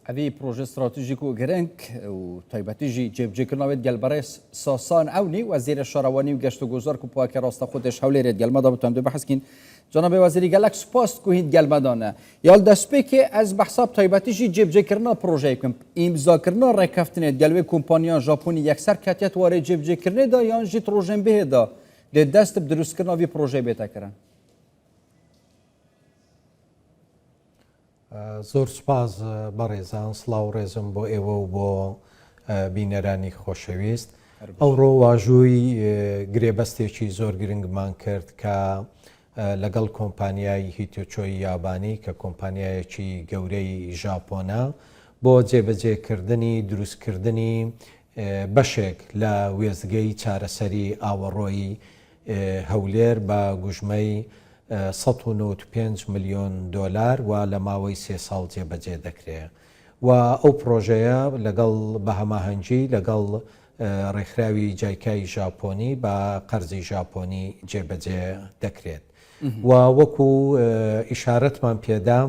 هذه بروژه استراتیژیک و گرنگ و تایبەتیژی جێبجێکردنەوەی گەلبەڕێ ساسان ئەونی وەزیرە شەڕەوانی و گەشت و گوزار و پاکە ڕاستە خودش هەولێرێت گەلمەدا بتوان دو بەحەسکین جناب وەزیری گەلک سپاس کوهید گەلمەدانە یال دەستپێکێ ئەز بەحساب تایبەتیژی جێبجێکردنە پروژەی بکەم ئیمزاکردنە ڕێکەفتنێت گەلوێ کۆمپانیان ژاپۆنی یەکسەر کاتێت وارێ جێبجێکردنێدا یان ژی ڕۆژێن بهێدا لێ دەست دروستکردنەوەی پروژەی بێتەکردن. زۆر سپاس بەڕێزان سڵاو ڕێزم بۆ ئێوە و بۆ بینەرانی خۆشەویست. ئەوڕۆ واژووی گرێبەستێکی زۆر گرنگمان کرد کە لەگەڵ کۆمپانیای هیتۆچۆی یابانی کە کۆمپانیایەکی گەورەی ژاپۆنە بۆ جێبەجێکردنی دروستکردنی بەشێک لە وێزگەی چارەسەری ئاوەڕۆی هەولێر بە گوژمەی 195 ملیۆن دۆلار و لە ماوەی 3 ساڵ جێبەجێ دەکرێت و ئەو پرۆژەیە لەگەڵ بە هەماهەنگی لەگەڵ ڕێکخراوی جایکای ژاپۆنی بە قەرزی ژاپۆنی جێبەجێ دەکرێت و وەکو ئیشارەتمان پێدا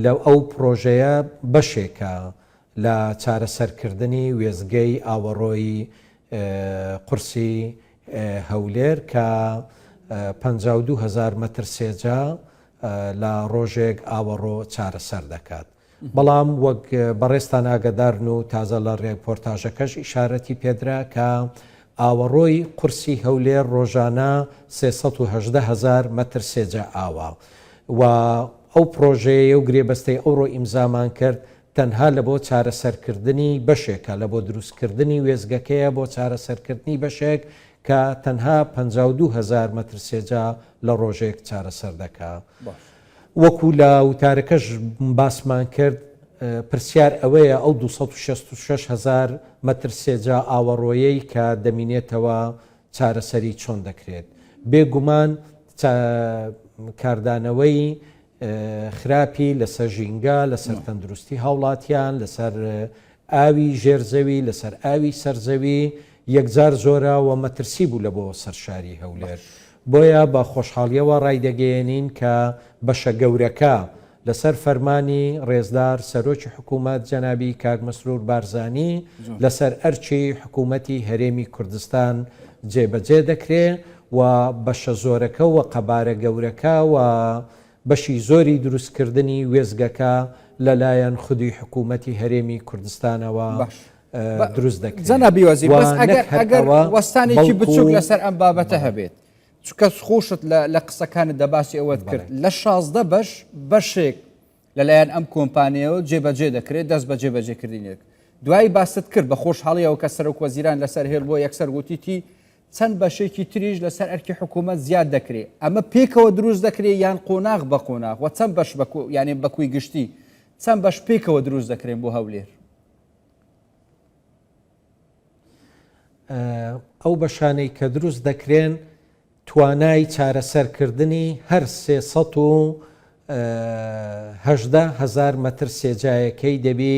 لەو ئەو پرۆژەیە بەشێکە لە چارەسەرکردنی وێزگەی ئاوەڕۆی قورسی هەولێر کە 52,000 متر سێجا لە ڕۆژێک ئاوەڕۆ چارەسەر دەکات. بەڵام وەک بەڕێستان ئاگدارن و تازە لە ڕێپۆرتاژەکەش ئیشارەتی پێدرا کە ئاوەڕۆی قورسی هەولێر ڕۆژانە 318,000 متر سێجا ئاوا و ئەو پرۆژەیە و گرێبەستەی ئەوڕۆ ئیمزامان کرد تەنها لە بۆ چارەسەرکردنی بەشێکە لە بۆ دروستکردنی وێزگەکەیە بۆ چارەسەرکردنی بەشێک کە تەنها 52,000 متر سێجا لە ڕۆژێک چارەسەر دەکات. وەکو لە وتارەکەش باسمان کرد پرسیار ئەوەیە ئەو 266,000 متر سێجا ئاوەڕۆیەی کە دەمینێتەوە چارەسەری چۆن دەکرێت. بێگومان کاردانەوەی خراپی لەسەر ژینگە لەسەر تەندروستی هاوڵاتیان لەسەر ئاوی ژێرزەوی لەسەر ئاوی سەرزەوی یەکجار زۆرە و مەترسی بوو لە بۆ سەرشاری هەولێر. بۆیە بە خۆشحاڵیەوە ڕایدەگەیەنین کە بەشە گەورەکە لەسەر فەرمانی ڕێزدار سەرۆکی حکوومەت جەنابی کاک مەسرور بارزانی لەسەر ئەرچی حکوومەتی هەرێمی کوردستان جێبەجێ دەکرێت و بەشە زۆرەکە و قەبارە گەورەکە و بەشی زۆری دروستکردنی وێزگەکە لەلایەن خودی حکوومەتی هەرێمی کوردستانەوە دروست دەکرێت. جەنابی وەزیر ئەگەر وەستانێکی بچووک لەسەر ئەم بابەتە هەبێت چکە خۆشت لە قسەکانت دەباسی ئەوەت کرد لە 16 بەشێک لەلایەن ئەم کۆمپانیەوە جێبەجێ دەکرێت دەست بە جێبەجێکردنێک دوایی باست کرد بە خۆشحاڵیەوە کە سەرۆک وەزیران لەسەر هێر بۆ یەکسەر گوتیتی چەند بەشێکی تریش لەسەر ئەرکی حکوومەت زیاد دەکرێت ئەمە پێکەوە دروست دەکرێت یان قۆناغ بە قۆناغ و چەند بەش یعنی بەکوی گشتی چەند بەش پێکەوە دروست دەکرێن بۆ هەولێر. ئەو بەشانەی کە دروست دەکرێن توانای چارەسەرکردنی هەر 318,000 متر سێجایەکەی دەبێ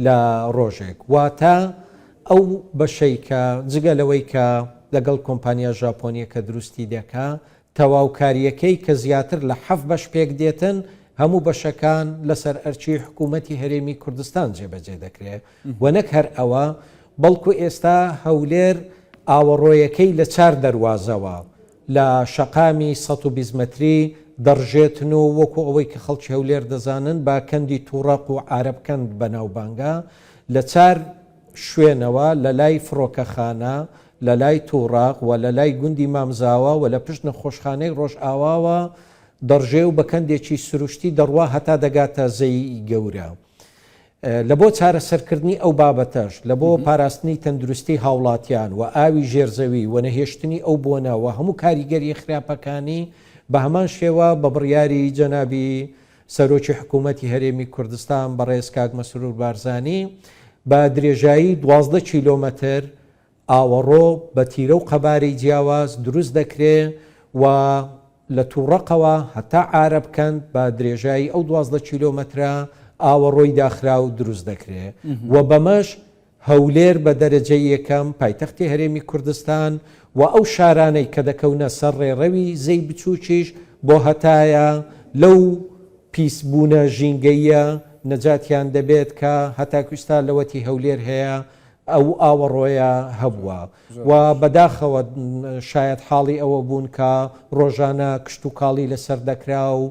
لە ڕۆژێک واتە ئەو بەشەی کە جگەلەوەی کە لەگەڵ کۆمپانیا ژاپۆنیە کە دروستی دەکا تەواوکاریەکەی کە زیاتر لە 7 بەش پێک دێتن هەموو بەشەکان لەسەر ئەرچی حکوومەتی هەرێمی کوردستان جێبەجێ دەکرێت و نەک هەر ئەوە بەڵکو ئێستا هەولێر ئاوەڕۆیەکەی لە 4 دەواازەوە لە شەقامی 120 متری دەڕژێتن و وەکو ئەوەی کە خەڵکی هەولێر دەزانن با کەندی تووڕق و عارەبکەند بەناوبانگە لە 4 شوێنەوە لە لای فڕۆکەخانە لە لای تووڕق و لە لای گوندی مامزاوە و لە پشت نەخۆشخانەی ڕۆژ ئاواوە دەڕژێ و بە کەندێکی سروشتی دەڕوا هەتا دەگاتە زەی گەورە. لە بۆ چارەسەرکردنی ئەو بابەتەش لە بۆ پاراستنی تەندروستی هاوڵاتیان و ئاوی ژێرزەوی و نەهێشتنی ئەو بۆنەوە هەموو کاریگەری خراپەکانی بە هەمان شێوە بە بڕیاری جەنابی سەرۆکی حکوومەتی هەرێمی کوردستان بەڕێز کاک مەسرور بارزانی بە درێژایی 12 کیلۆمەتر ئاوەڕۆ بە تیرە و قەبارەی جیاواز دروست دەکرێت و لە تووڕقەوە هەتا عارەبکەند بە درێژایی ئەو 12 کیلۆمەترە ئاوەڕۆی داخرا و دروست دەکرێت و بەمەش هەولێر بە دەرەجەی یەکەم پایتەختی هەرێمی کوردستان و ئەو شارانەی کە دەکەونە سەر ڕێڕەوی زەی بچووکیش بۆ هەتایە لەو پیسبوونە ژینگەیە نەجاتیان دەبێت کە هەتاکوستا لەوەتی هەولێر هەیە ئەو ئاوەڕۆیە هەبووە و بەداخەوە شاید حاڵی ئەوە بوون کە ڕۆژانە کشت و کاڵی لەسەر دەکرا و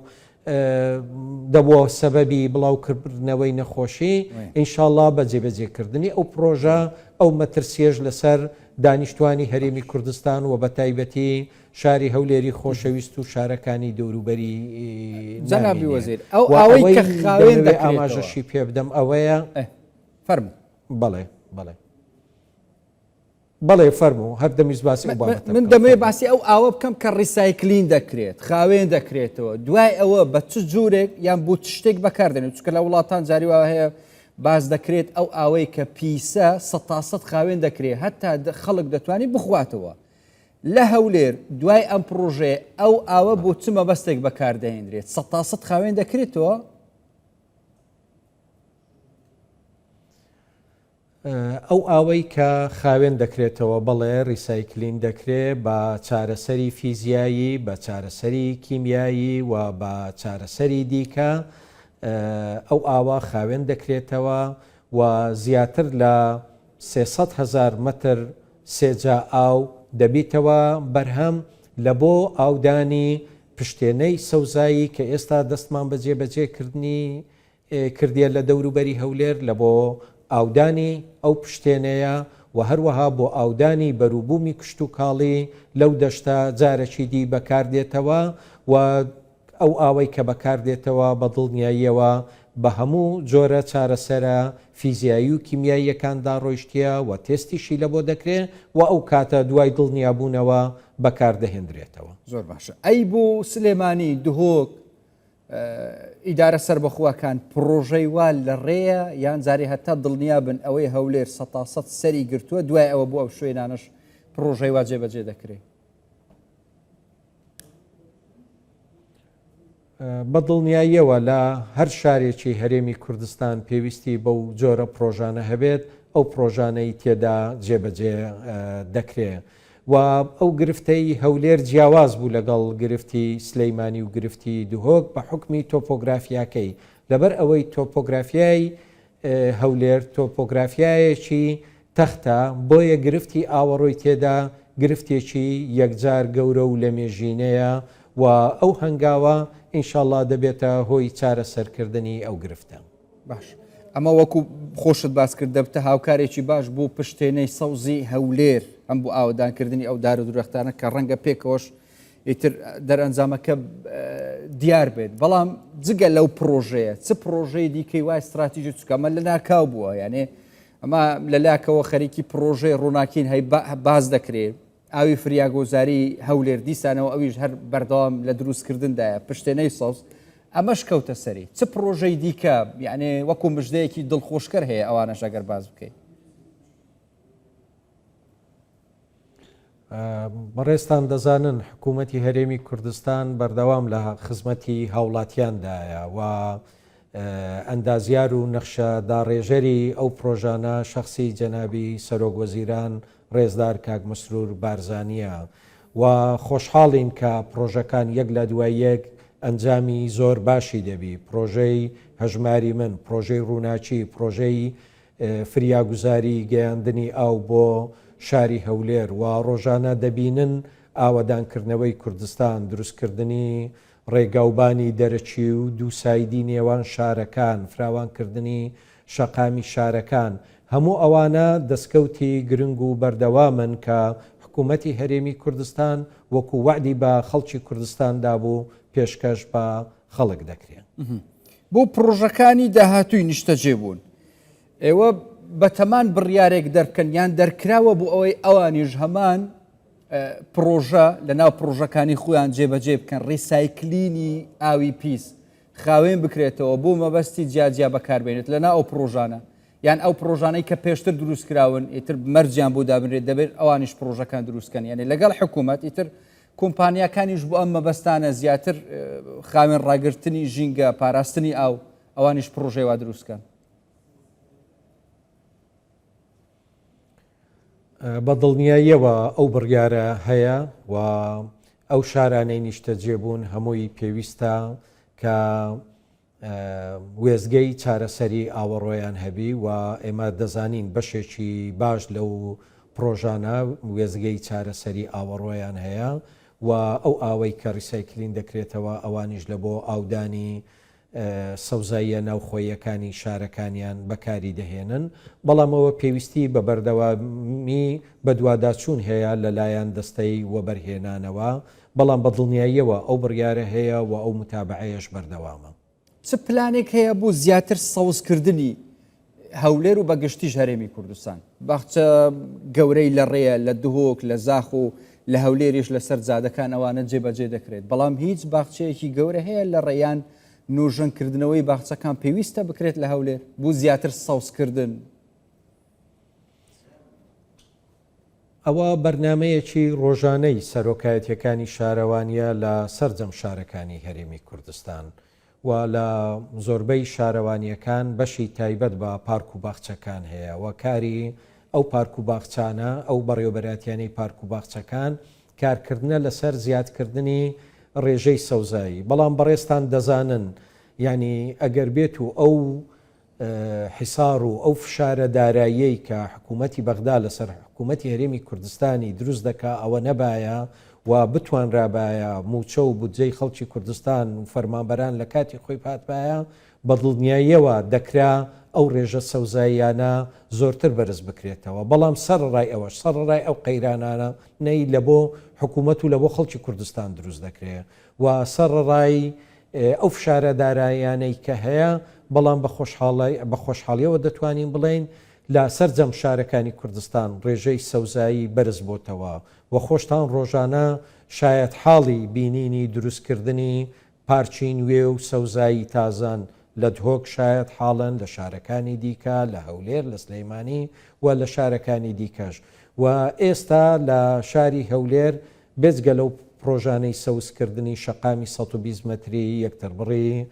دەبووە سەبەبی بڵاوکردنەوەی نەخۆشی ئینشاءڵڵا بە جێبەجێکردنی ئەو پرۆژە ئەو مەترسیێژ لەسەر دانیشتوانی هەرێمی کوردستان و بە تایبەتی شاری هەولێری خۆشەویست و شارەکانی دەوروبەری جەنابی وەزیر ئەو ئەوەی کە خاوێن ئاماژەشی پێ بدەم ئەوەیە فەرموو بەڵێ بەڵێ فەرموو هەر دەمیز باسی من دەمەوێت باسی ئەو ئاوە بکەم کە ڕیسایکلین دەکرێت خاوێن دەکرێتەوە دوای ئەوە بە چ جوورێک یان بۆ شتێک بەکاردێنێت چکە لە وڵاتان جاریوا هەیە باز دەکرێت ئەو ئاوەی کە پیسە 100% خاوێن دەکرێت هەتا خەڵک دەتوانێت بخواتەوە لە هەولێر دوای ئەم پرۆژێ ئەو ئاوە بۆ چ مەبەستێک بەکاردەهێنرێت 100% خاوێن دەکرێتەوە ئەو ئاوەی کە خاوێن دەکرێتەوە بەڵێ ریسایکلین دەکرێت بە چارەسەری فیزیایی بە چارەسەری کیمیایی و بە چارەسەری دیکە ئەو ئاوا خاوێن دەکرێتەوە و زیاتر لە 300,000 متر سێجا ئاو دەبیتەوە بەرهەم لە بۆ ئاودانی پشتێنەی سەوزایی کە ئێستا دەستمان بە جێبەجێکردنی کردیە لە دەوروبەری هەولێر لە بۆ ئاودانی ئەو پشتێنەیە و هەروەها بۆ ئاودانی بەروبوومی کشت و کاڵی لەو دەشتا جارێکی دی بەکاردێتەوە و ئەو ئاوەی کە بەکاردێتەوە بە دڵنیاییەوە بە هەموو جۆرە چارەسەرە فیزیایی و کیمیاییەکاندا ڕۆیشتیە و تێستیشی لە بۆ دەکرێت و ئەو کاتە دوای دڵنیابوونەوە بەکاردەهێنرێتەوە. زۆر باشە. ئەی بۆ سلێمانی دهۆک ئیدارە سەربەخواکان پرۆژەی وا لە ڕێیە یان جارێ هەتا دڵنیا بن ئەوەی هەولێر 100% سەری گرتووە دوای ئەوە بۆ ئەو شوێنانش پرۆژەی وا جێبەجێ دەکرێت. بە دڵنیاییەوە لە هەر شارێکی هەرێمی کوردستان پێویستی بەو جۆرە پرۆژانە هەبێت ئەو پرۆژانەی تێدا جێبەجێ دەکرێت و ئەو گرفتەی هەولێر جیاواز بوو لەگەڵ گرفتی سلەیمانی و گرفتی دهۆک بە حکمی تۆپۆگرافیاکەی لەبەر ئەوەی تۆپۆگرافیای هەولێر تۆپۆگرافیایەکی تەختە بۆیە گرفتی ئاوەڕۆی تێدا گرفتێکی یەکجار گەورە و لە مێژینەیە و ئەو هەنگاوە ئینشاءڵڵا دەبێتە هۆی چارەسەرکردنی ئەو گرفتە. باش ئەمە وەکو خۆشت باس کرد دەبتە هاوکارێکی باش بۆ پشتێنەی سەوزی هەولێر ئەم بۆ ئاودانکردنی ئەو دار و درەختانە کە ڕەنگە پێکەوەش ئیتر دەرئەنجامەکە دیار بێت بەڵام جگە لەو پرۆژەیە چ پرۆژەی دیکەی وای استراتیژی چکەمە لە ناکاو بووە یعنی ئەمە لەلاکەوە خەریکی پرۆژەی ڕووناکین هەی باز دەکرێت ئاوی فریاگۆزاری هەولێر دیسانەوە ئەویش هەر بەردەوام لە دروستکردندایە پشتێنەی سەوز ئەمەش کەوتە سەری چ پرۆژەی دیکە یعنی وەکو مژدەیەکی دڵخۆشکەر هەیە ئەوانەش ئەگەر باز بکەیت. بەڕێستان دەزانن حکوومەتی هەرێمی کوردستان بەردەوام لە خزمەتی هاوڵاتیاندایە و ئەندازیار و نەخشە داڕێژەری ئەو پرۆژانە شەخسی جەنابی سەرۆک وەزیران ڕێزدار کاک مەسرور بارزانیە و خۆشحاڵین کە پرۆژەکان یەک لە دوای یەک ئەنجامی زۆر باشی دەبی پرۆژەی هەژماری من پرۆژەی ڕووناچی پرۆژەی فریاگوزاری گەیاندنی ئاو بۆ شاری هەولێر و ڕۆژانە دەبینن ئاوەدانکردنەوەی کوردستان دروستکردنی ڕێگاوبانی دەرەچی و دووسایدی نێوان شارەکان فراوانکردنی شەقامی شارەکان هەموو ئەوانە دەستکەوتی گرنگ و بەردەوامن کە حکوومەتی هەرێمی کوردستان وەکو وعدی بە خەڵکی کوردستاندا بوو پێشکەش بە خەڵک دەکرێت. بۆ پرۆژەکانی داهاتووی نیشتەجێ بوون ئێوە بەتەمان بڕیارێک دەرکەن یان دەرکراوە بۆ ئەوەی ئەوانیش هەمان پرۆژە لە ناو پرۆژەکانی خۆیان جێبەجێ بکەن ڕیسایکلینی ئاوی پیس خاوێن بکرێتەوە بۆ مەبەستی جیاجیا بەکاربێنێت لە ناو ئەو پرۆژانە یان ئەو پرۆژانەی کە پێشتر دروستکراون ئیتر مەرجیان بۆ دابنرێت دەبێت ئەوانیش پرۆژەکان دروستکەن یعنی لەگەڵ حکوومەت ئیتر کۆمپانیەکانیش بۆ ئەم مەبەستانە زیاتر خاوێن ڕاگررتنی ژینگە پاراستنی ئەوانیش پرۆژێوا دروستکەن. بە دڵنیاییەوە ئەو بڕیارە هەیە و ئەو شارانەی نیشتەجێبوون هەمووی پێویستە کە وێزگەی چارەسەری ئاوەڕۆیان هەبی و ئێمە دەزانین بەشێکی باش لەو پرۆژانە وێزگەی چارەسەری ئاوەڕۆیان هەیە و ئەو ئاوەی کە ڕیسایکلین دەکرێتەوە ئەوانیش لە بۆ ئاودانی سەوزاییە ناوخۆیەکانی شارەکانیان بەکاری دەهێنن بەڵامەوە پێویستی بە بەردەوامی بە دوواداچوون هەیە لەلایەن دەستەی وەبەرهێنانەوە بەڵام بە دڵنیاییەوە ئەو بڕیارە هەیە و ئەو متابعەیەش بەردەوامە. چ پلانێک هەیە بۆ زیاتر سەوزکردنی هەولێر و بەگشتی هەرێمی کوردستان باخچە گەورەی لە ڕێە لە دهۆک لە زاخ و لە هەولێریش لەسەر جادەکان ئەوانە جێبەجێ دەکرێت بەڵام هیچ باخچەیەکی گەورە هەیە لە ڕێیان نوژەنکردنەوەی باخچەکان پێویستە بکرێت لە هەولێر بۆ زیاتر سەوزکردن. ئەوە بەرنمەیەکی ڕۆژانەی سەرۆکایەتیەکانی شارەوانیە لە سەرجەم شارەکانی هەرێمی کوردستان و لە زۆربەی شارەوانیەکان بەشی تایبەت بە پارک و باخچەکان هەیە و کاری ئەو پارک و باخچانە ئەو بەڕێوەبەراتیانەی پارک و باخچەکان کارکردنە لەسەر زیادکردنی ڕێژەی سەوزایی بەڵام بەڕێستان دەزانن ینی ئەگەر بێت و ئەو حیسار و ئەو فشارە داراییەی کە حکوومەتی بەغدا لەسەر حکوومەتی هەرێمی کوردستانی دروست دەکا ئەوە نەبایە و بتوانرابایە موچە و بودجەی خەڵکی کوردستان و فەرمانبەران لە کاتی خۆی پاتبایە بە دڵنیاییەوە دەکرا ئەو ڕێژە سەوزاییانە زۆرتر بەرز بکرێتەوە بەڵام سەرڕای ئەوەش سەرڕای ئەو قەیرانانە نەی لە بۆ حکوومەت و لە بۆ خەڵکی کوردستان دروست دەکرێت و سەرڕای ئەو فشارە داراییانەی کە هەیە بەڵام بە خۆشحاڵیەوە دەتوانین بڵین لە سەرجەم شارەکانی کوردستان ڕێژەی سەوزایی بەرز بۆتەوە و خۆشتان ڕۆژانە شاید حاڵی بینینی دروستکردنی پارچی نوێ و سەوزایی تازان لە دهۆک شاید حاڵن لە شارەکانی دیکە لە هەولێر لە سلەیمانی و لە شارەکانی دیکەش و ئێستا لە شاری هەولێر بێجگە لەو پرۆژانەی سەوزکردنی شەقامی 120 متری یەکتر بڕی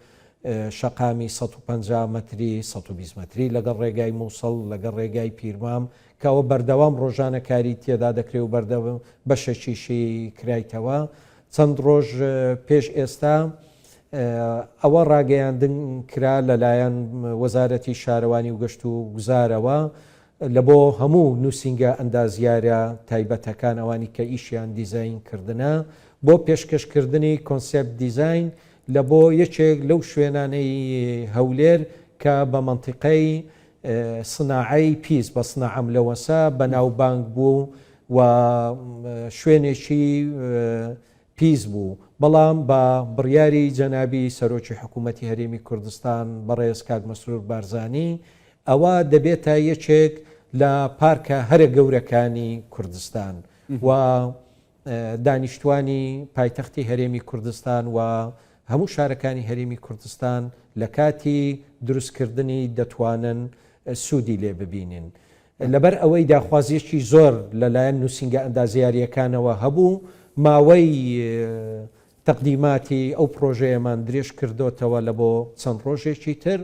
شەقامی 150 متری 120 متری لەگەڵ ڕێگای مووسڵ لەگەڵ ڕێگای پیرمام کەەوە بەردەوام ڕۆژانە کاری تێدا دەکرێت و بەردەوام بەشەکیشی کرایتەوە چەند ڕۆژ پێش ئێستا ئەوە ڕاگەیاندن کرا لەلایەن وەزارەتی شارەوانی و گەشت و گوزارەوە لە بۆ هەموو نووسینگە ئەندازیارە تایبەتەکان ئەوانی کە ئیشیان دیزاین کردنە بۆ پێشکەشکردنی کۆنسپت دیزاین لە بۆ یەکێک لەو شوێنانەی هەولێر کە بە منتیقەی سناعەی پیس بە سناعەم لەوەسا بەناوبانگ بوو و شوێنێکی پیس بوو بەڵام بە بڕیاری جەنابی سەرۆکی حکوومەتی هەرێمی کوردستان بەڕێز کاک مەسرور بارزانی ئەوە دەبێتە یەکێک لە پارکە هەرە گەورەکانی کوردستان و دانیشتوانی پایتەختی هەرێمی کوردستان و هەموو شارەکانی هەرێمی کوردستان لە کاتی دروستکردنی دەتوانن سوودی لێ ببینن لەبەر ئەوەی داخوازیەکی زۆر لەلایەن نووسینگە ئەندازیاریەکانەوە هەبوو ماوەی تەقدیماتی ئەو پرۆژەیەمان درێژ کردوتەوە لە بۆ چەند ڕۆژێکی تر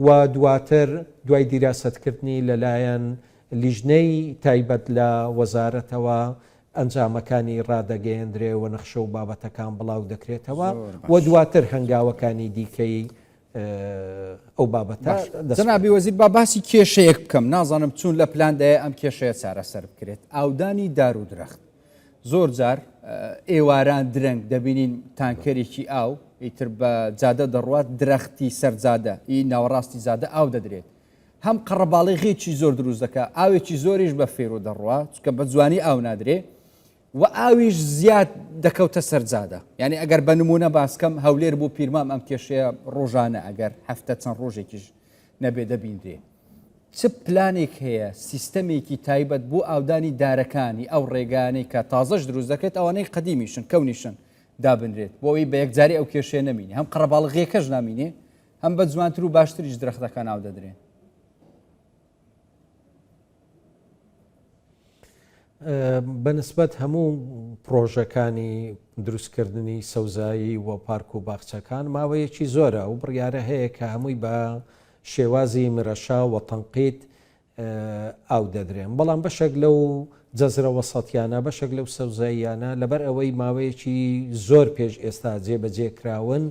و دواتر دوای دیراسەتکردنی لەلایەن لیژنەی تایبەت لە وەزارەتەوە ئەنجامەکانی ڕادەگەیەندرێ و نەخشە و بابەتەکان بڵاو دەکرێتەوە و دواتر هەنگاوەکانی دیکەی ئەو بابەتە جەنابی وەزیر با باسی کێشەیەک بکەم نازانم چون لە پلاندایە ئەم کێشەیە چارەسەر بکرێت ئاودانی دار و درەخت زۆر جار ئێواران درەنگ دەبینین تانکەرێکی ئاو ئیتر بە جادە دەڕوات درەختی سەرجادە ئی ناوەڕاستی زادە ئاو دەدرێت هەم قەڕەباڵغێکی زۆر دروست دەکات ئاوێکی زۆریش بە فێرۆ دەڕوات چکە بە جوانی ئاو نادرێ و ئاویش زیاد دەکەوتە سەرجادە یعنی ئەگەر بە نمونە باسکەم هەولێر بۆ پیرمام ئەم کێشەیە ڕۆژانە ئەگەر هەفتە چەند ڕۆژێکیش نەبێ دەبیندرێ چ پلانێک هەیە سیستەمێکی تایبەت بۆ ئاودانی دارەکانی ئەو ڕێگانەی کە تازەش دروست دەکرێت ئەوانەی قەدیمیشن کەونیشن دابنرێت بۆەوەی بە یەکجاری ئەو کێشەیە نەمینێ هەم قەڕەباڵغێکەش نامینێ هەم بە جوانتر و باشتریش درەختەکان ئاو دەدرێن بەنسبەت هەموو پرۆژەکانی دروستکردنی سەوزایی و پارک و باخچەکان ماوەیەکی زۆرە و بڕیارە هەیە کە هەمووی بە شێوازی مرەشا و تەنقیت ئاو دەدرێن بەڵام بەشێک لەو جەزرە وەسەتیانە بەشێک لەو سەوزاییانە لەبەر ئەوەی ماوەیەکی زۆر پێش ئێستا جێبەجێکراون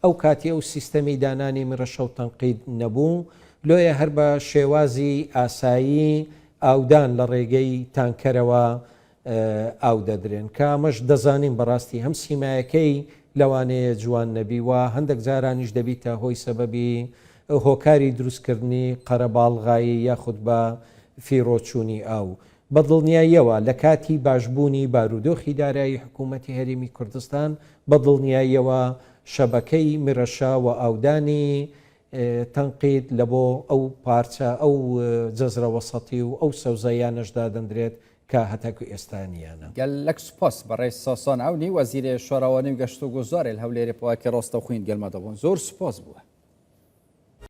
ئەو کاتی ئەو سیستەمی دانانی مرەشە و تەنقید نەبوو لۆیە هەر بە شێوازی ئاسایی ئاودان لە ڕێگەی تانکەرەوە ئاو دەدرێن کە ئەمەش دەزانین بەڕاستی هەم سیمایەکەی لەوانەیە جوان نەبی وە هەندێک جارانیش دەبیتە هۆی سەبەبی هۆکاری دروستکردنی قەرەباڵغایی یاخود بە فیرۆچوونی ئاو بە دڵنیاییەوە لە کاتی باشبوونی بارودۆخی دارایی حکوومەتی هەرێمی کوردستان بە دڵنیاییەوە شەبەکەی مرەشە و ئاودانی تەنقید لە بۆ ئەو پارچە ئەو جەزرە وەسەتی و ئەو سەوزەیانەشدا دەندرێت کە هەتاکو ئێستانیانە گەلەک سوپاس بەڕێی ساسان ئەونی وەزیرێ شۆڕەوانی گەشت و گوزارێ هەولێری پاواکی ڕاستە خوین گەلمە دەبوون زۆر سوپاس بووە.